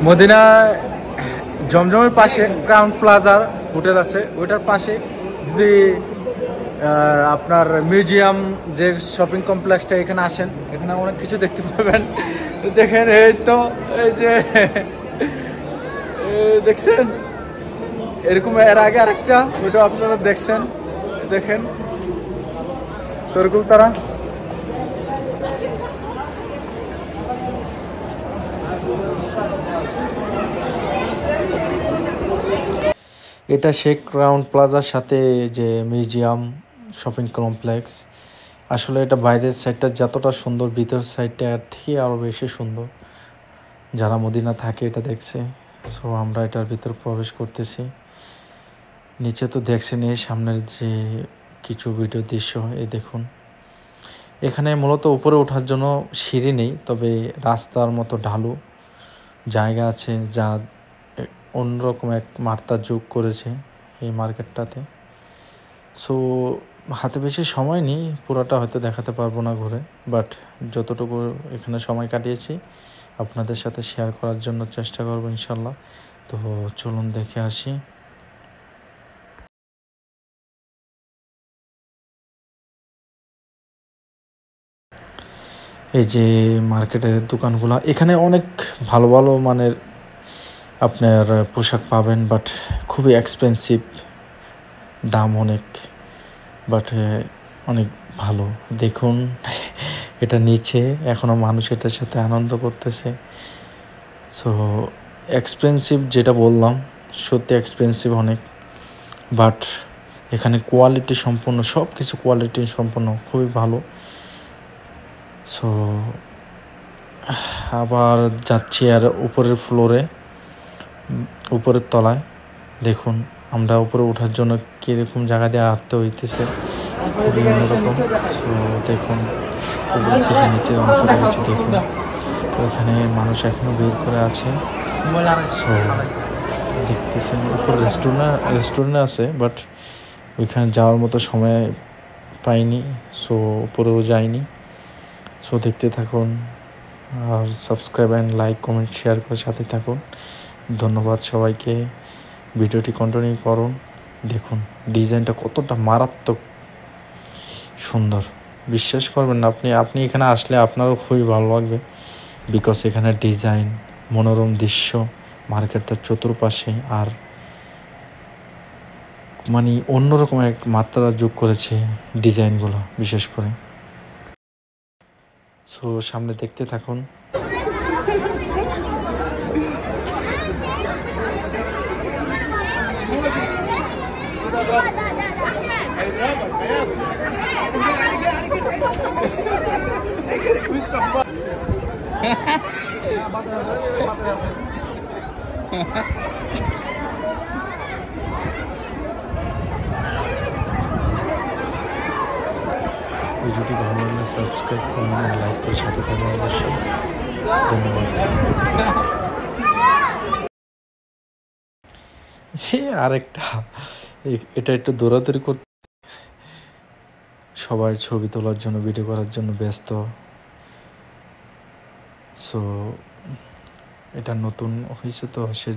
Medina জমজমের পাশে crown প্লাজার হোটেল আছে, ওইটার পাশে যদি আপনার মিউজিয়াম যে শপিং কমপ্লেক্সটা এখানে আসেন, এখানে অনেক কিছু দেখতে পাবেন। দেখেন এই তো এই যে দেখছেন এরকম এর আগে আরেকটা, ওইটা আপনারা দেখছেন, দেখেন তরকুল তারা। এটা শেখ ক্রাউন প্লাজার সাথে যে মিউজিয়াম শপিং কমপ্লেক্স, আসলে এটা বাইরের সাইডটা যতটা সুন্দর, ভিতর সাইডটা এর থেকে আরও বেশি সুন্দর। যারা মদিনা থাকে এটা দেখছে। সো আমরা এটার ভিতর প্রবেশ করতেছি। নিচে তো দেখছেন এই সামনের যে কিছু ভিডিও দৃশ্য, এই দেখুন। এখানে মূলত উপরে ওঠার জন্য সিঁড়ি নেই, তবে রাস্তার মতো ঢালু জায়গা আছে, যা অন্যরকম এক মাত্রা যোগ করেছে এই মার্কেটটাতে। সো হাতে বেশি সময় নেই, পুরোটা হয়তো দেখাতে পারবো না ঘুরে, বাট যতটুকু এখানে সময় কাটিয়েছি আপনাদের সাথে শেয়ার করার জন্য চেষ্টা করবো ইনশাল্লাহ। তো চলুন দেখে আসি। এই যে মার্কেটের দোকানগুলো, এখানে অনেক ভালো ভালো মানের আপনার পোশাক পাবেন, বাট খুবই এক্সপেন্সিভ, দাম অনেক, বাট অনেক ভালো। দেখুন এটা নিচে এখনও মানুষ এটার সাথে আনন্দ করতেছে। সো এক্সপেন্সিভ যেটা বললাম, সত্যি এক্সপেন্সিভ অনেক, বাট এখানে কোয়ালিটি সম্পন্ন, সব কিছু কোয়ালিটি সম্পন্ন, খুবই ভালো। সো আবার যাচ্ছি আর উপরের ফ্লোরে, উপরের তলায়। দেখুন আমরা উপরে ওঠার জন্য কীরকম জায়গা দিয়ে হাঁটতে হইতেছে, খুবই অন্যরকম। সো দেখুন উপর থেকে নিচের অংশটা হচ্ছে, দেখুন ওইখানে মানুষ এখনও বের করে আছে। সো দেখতেছেন উপর রেস্টুরেন্ট আছে, বাট ওইখানে যাওয়ার মতো সময় পাইনি, সো উপরেও যাইনি। সো দেখতে থাকুন আর subscribe and like comment share করে সাথে থাকুন। ধন্যবাদ সবাইকে। ভিডিওটি কন্টিনিউ করুন। দেখুন ডিজাইনটা কতটা মারাত্মক সুন্দর, বিশ্বাস করবেন না আপনি এখানে আসলে আপনারও খুবই ভালো লাগবে, বিকজ এখানে ডিজাইন, মনোরম দৃশ্য, মার্কেটটার চতুর্পাশে, আর মানে অন্যরকম এক মাত্রা যোগ করেছে ডিজাইনগুলো বিশেষ করে। সো সামনে দেখতে থাকুন। ভিডিওটি ভালো লাগলে সাবস্ক্রাইব করুন আর লাইক করে সাথে থাকুন অবশ্যই। ধন্যবাদ। আরেকটা, এটা একটু দৌড়াদৌড়ি করতে, সবাই ছবি তোলার জন্য, ভিডিও করার জন্য ব্যস্ত। সো এটা নতুন হয়েছে তো সে